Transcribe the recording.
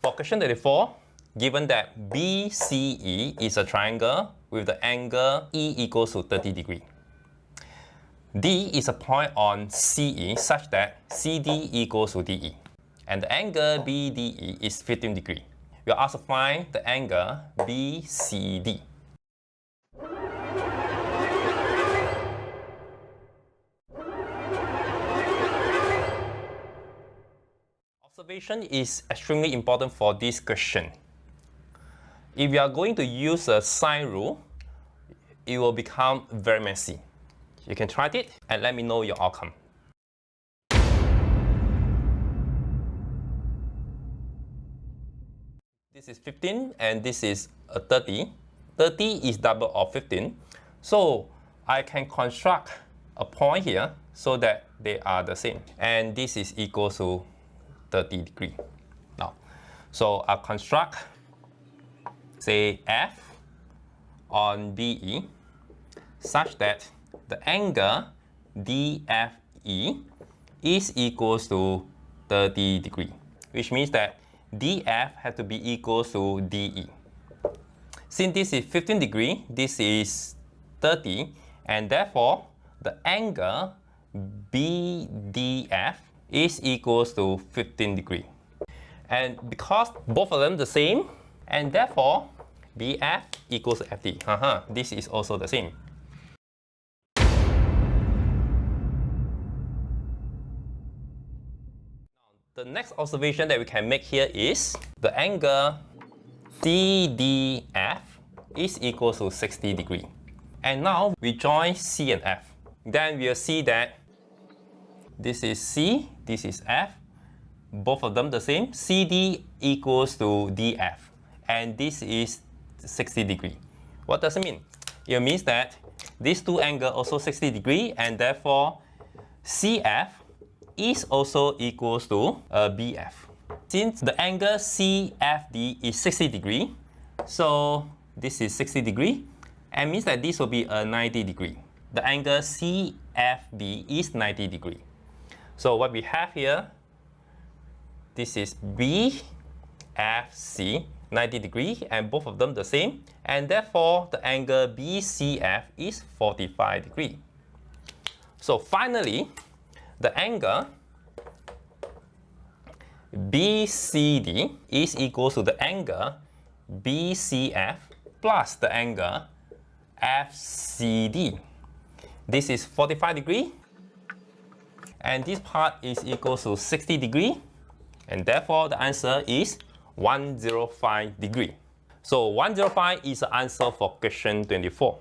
For question 24, given that BCE is a triangle with the angle E equals to 30 degrees. D is a point on CE such that CD equals to DE. And the angle BDE is 15 degrees. We are asked to find the angle BCD. Observation is extremely important for this question. If you are going to use a sine rule, it will become very messy. You can try it and let me know your outcome. This is 15 and this is a 30. 30 is double of 15. So I can construct a point here so that they are the same. And this is equal to 30 degrees. Now, so I'll construct, say, F on BE such that the angle DFE is equals to 30 degrees, which means that DF has to be equal to DE. Since this is 15 degrees, this is 30, and therefore the angle BDF is equals to 15 degrees. And because both of them the same, and therefore BF equals FD. This is also the same. The next observation that we can make here is the angle CDF is equal to 60 degrees. And now we join C and F. Then we'll see that this is C, this is F, both of them the same. CD equals to DF, and this is 60 degrees. What does it mean? It means that these two angles also 60 degrees, and therefore CF is also equals to BF. Since the angle CFD is 60 degrees, so this is 60 degrees, and means that this will be a 90 degrees. The angle CFB is 90 degrees. So what we have here, this is BFC, 90 degrees, and both of them the same, and therefore the angle BCF is 45 degrees. So finally, the angle BCD is equal to the angle BCF plus the angle FCD. This is 45 degrees, and this part is equal to 60 degrees, and therefore the answer is 105 degrees. So 105 is the answer for question 24.